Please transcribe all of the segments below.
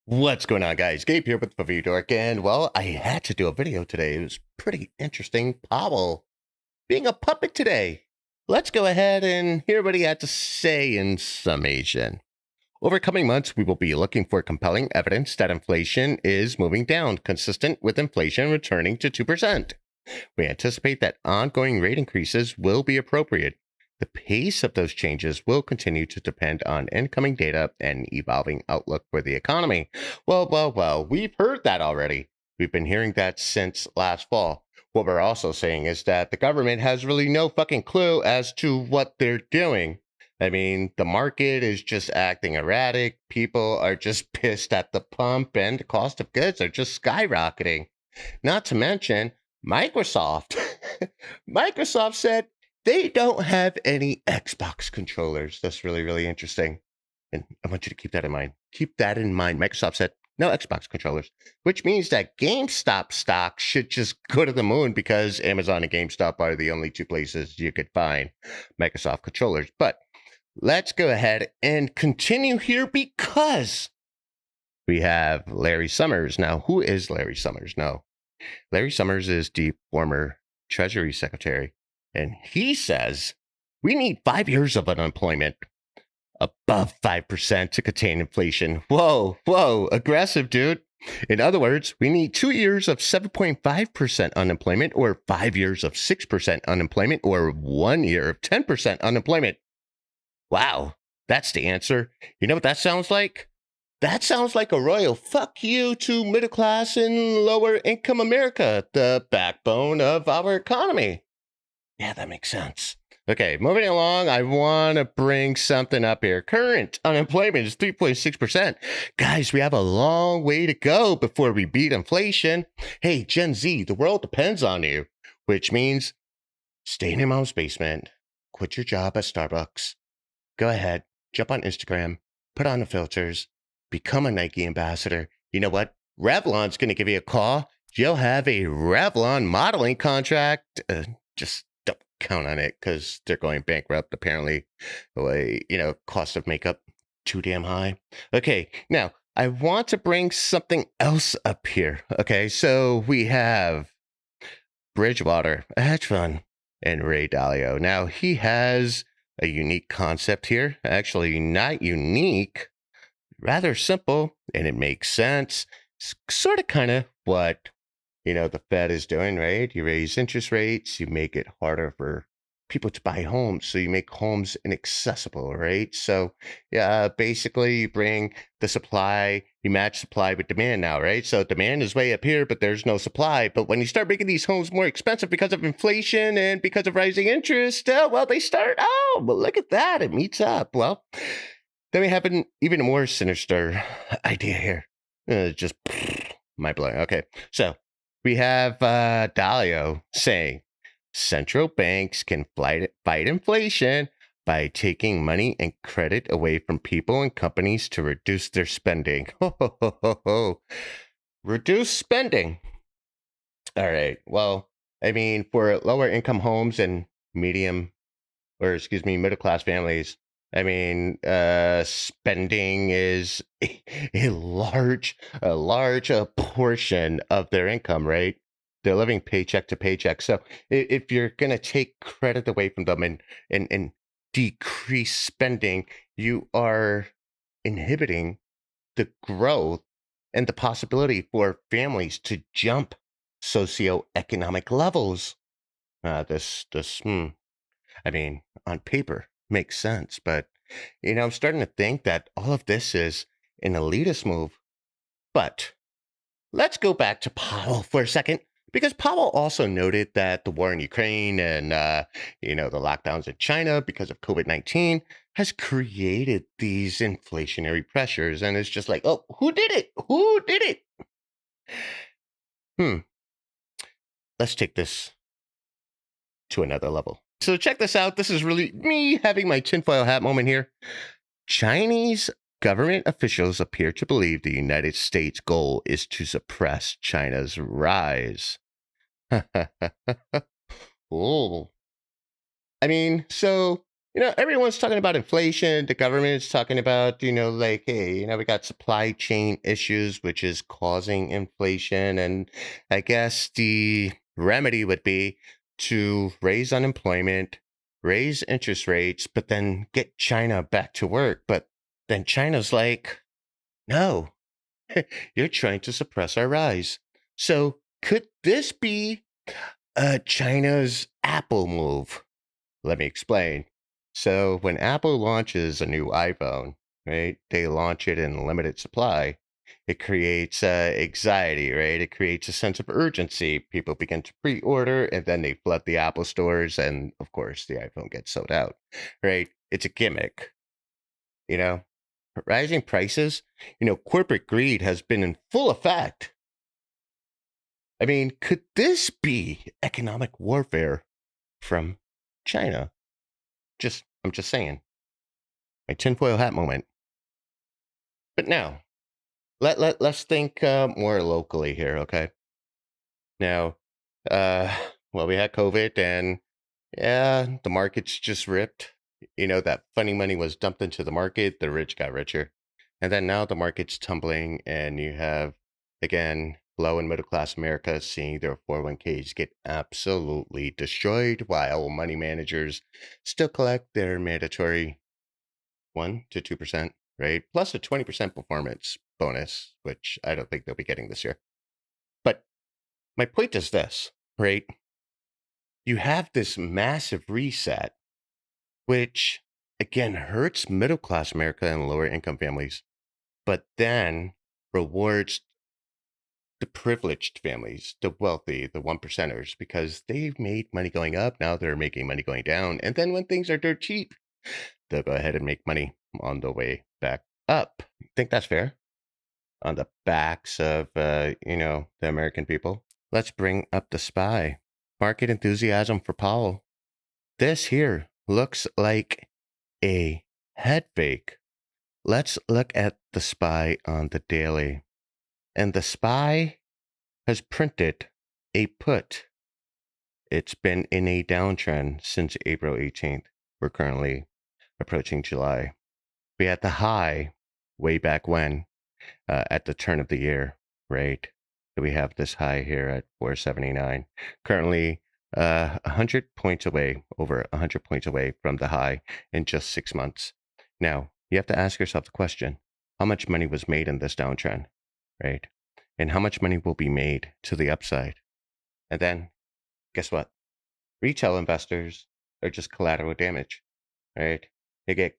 What's going on, guys? Gabe here with the Review Dork, and well, I had to do a video today. It was pretty interesting. Powell being a puppet today. Let's go ahead and hear what he had to say in summation. Over coming months, we will be looking for compelling evidence that inflation is moving down, consistent with inflation returning to 2%. We anticipate that ongoing rate increases will be appropriate. The pace of those changes will continue to depend on incoming data and evolving outlook for the economy. Well, we've heard that already. We've been hearing that since last fall. What we're also saying is that the government has really no fucking clue as to what they're doing. I mean, the market is just acting erratic. People are just pissed at the pump, and the cost of goods are just skyrocketing. Not to mention, Microsoft. Microsoft said they don't have any Xbox controllers. That's really, really interesting. And I want you to keep that in mind. Keep that in mind. Microsoft said no Xbox controllers, which means that GameStop stock should just go to the moon because Amazon and GameStop are the only two places you could find Microsoft controllers. But let's go ahead and continue here because we have Larry Summers. Now, who is Larry Summers? No, Larry Summers is the former Treasury Secretary. And he says we need 5 years of unemployment above 5% to contain inflation. Whoa, aggressive, dude. In other words, we need 2 years of 7.5% unemployment, or 5 years of 6% unemployment, or 1 year of 10% unemployment. Wow, that's the answer. You know what that sounds like? That sounds like a royal fuck you to middle class and lower income America, the backbone of our economy. Yeah, that makes sense. Okay, moving along, I want to bring something up here. Current unemployment is 3.6%. Guys, we have a long way to go before we beat inflation. Hey, Gen Z, the world depends on you, which means stay in your mom's basement, quit your job at Starbucks, go ahead, jump on Instagram, put on the filters, become a Nike ambassador. You know what? Revlon's going to give you a call. You'll have a Revlon modeling contract. Just don't count on it because they're going bankrupt. Apparently, cost of makeup too damn high. Okay, now I want to bring something else up here. Okay, so we have Bridgewater, a hedge fund, and Ray Dalio. Now he has a unique concept here. Actually, not unique, rather simple, and it makes sense. It's sort of kind of what the Fed is doing, right? You raise interest rates, you make it harder for people to buy homes, so you make homes inaccessible, right? So, yeah, basically you bring the supply, you match supply with demand now, right? So demand is way up here, but there's no supply. But when you start making these homes more expensive because of inflation and because of rising interest, they start, well, look at that, it meets up. Well, then we have an even more sinister idea here. Just my blowing. Okay, so we have Dalio saying central banks can fight inflation by taking money and credit away from people and companies to reduce their spending. Reduce spending. All right. Well, I mean, for lower income homes and middle class families, I mean, spending is a large portion of their income, right? They're living paycheck to paycheck. So if you're going to take credit away from them and decrease spending, you are inhibiting the growth and the possibility for families to jump socioeconomic levels. I mean, on paper, makes sense. But, I'm starting to think that all of this is an elitist move. But let's go back to Powell for a second, because Powell also noted that the war in Ukraine and, the lockdowns in China because of COVID-19 has created these inflationary pressures. And it's just like, oh, who did it? Who did it? Let's take this to another level. So check this out. This is really me having my tinfoil hat moment here. Chinese government officials appear to believe the United States' goal is to suppress China's rise. Oh. I mean, so Everyone's talking about inflation. The government's talking about, like, hey, we got supply chain issues, which is causing inflation. And I guess the remedy would be to raise unemployment, raise interest rates, but then get China back to work. But then China's like, no, you're trying to suppress our rise. So could this be China's Apple move? Let me explain. So when Apple launches a new iPhone, right, they launch it in limited supply. It creates anxiety, right? It creates a sense of urgency. People begin to pre-order, and then they flood the Apple stores, and of course, the iPhone gets sold out, right? It's a gimmick, you know. Rising prices, corporate greed has been in full effect. I mean, could this be economic warfare from China? I'm just saying. My tinfoil hat moment. But now, let's think more locally here, okay? Now, uh, well, we had COVID, and yeah, the markets just ripped. That funny money was dumped into the market. The rich got richer, and then now the market's tumbling, and you have again low and middle class America seeing their 401ks get absolutely destroyed, while money managers still collect their mandatory 1 to 2%, right? Plus a 20% performance bonus, which I don't think they'll be getting this year. But my point is this, right? You have this massive reset, which again hurts middle class America and lower income families, but then rewards the privileged families, the wealthy, the one percenters, because they've made money going up. Now they're making money going down. And then when things are dirt cheap, they'll go ahead and make money on the way back up. Think that's fair? On the backs of, the American people. Let's bring up the SPY. Market enthusiasm for Powell. This here looks like a head fake. Let's look at the SPY on the daily. And the SPY has printed a put. It's been in a downtrend since April 18th. We're currently approaching July. We had the high way back when, at the turn of the year, right? So we have this high here at 479. Currently, 100 points away, over 100 points away from the high in just 6 months. Now, you have to ask yourself the question, how much money was made in this downtrend, right? And how much money will be made to the upside? And then, guess what? Retail investors are just collateral damage, right? They get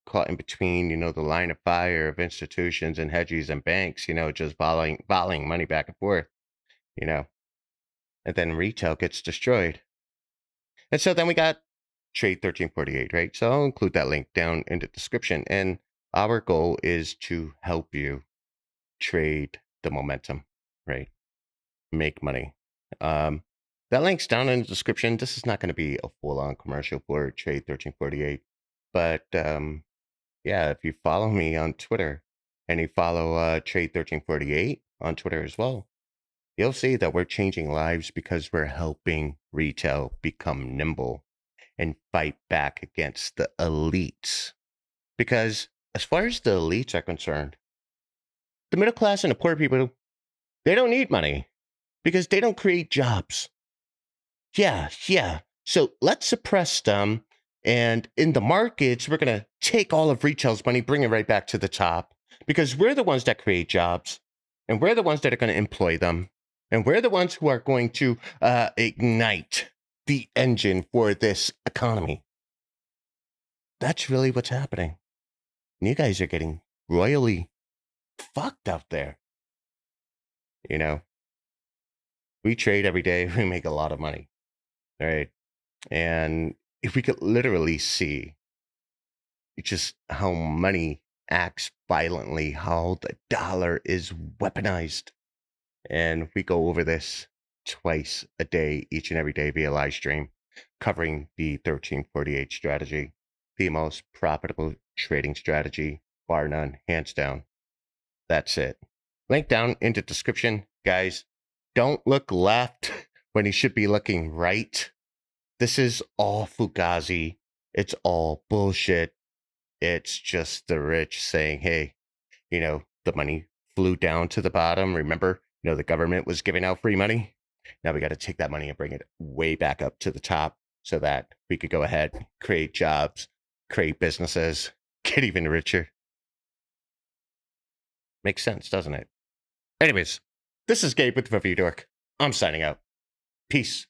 caught in between, the line of fire of institutions and hedges and banks, just volleying money back and forth, you know, and then retail gets destroyed. And so then we got Trade 1348, right? So I'll include that link down in the description. And our goal is to help you trade the momentum, right? Make money. That link's down in the description. This is not going to be a full-on commercial for Trade 1348, but yeah, if you follow me on Twitter and you follow Trade 1348 on Twitter as well, you'll see that we're changing lives because we're helping retail become nimble and fight back against the elites. Because as far as the elites are concerned, the middle class and the poor people, they don't need money because they don't create jobs. Yeah. So let's suppress them. And in the markets, we're going to take all of retail's money, bring it right back to the top because we're the ones that create jobs and we're the ones that are going to employ them. And we're the ones who are going to ignite the engine for this economy. That's really what's happening. And you guys are getting royally fucked out there. We trade every day. We make a lot of money. Right. And if we could literally see just how money acts violently, how the dollar is weaponized. And we go over this twice a day, each and every day via live stream, covering the 1348 strategy, the most profitable trading strategy, bar none, hands down. That's it. Link down in the description. Guys, don't look left when you should be looking right. This is all Fugazi. It's all bullshit. It's just the rich saying, hey, the money flew down to the bottom. Remember, the government was giving out free money. Now we got to take that money and bring it way back up to the top so that we could go ahead, create jobs, create businesses, get even richer. Makes sense, doesn't it? Anyways, this is Gabe with the Review Dork. I'm signing out. Peace.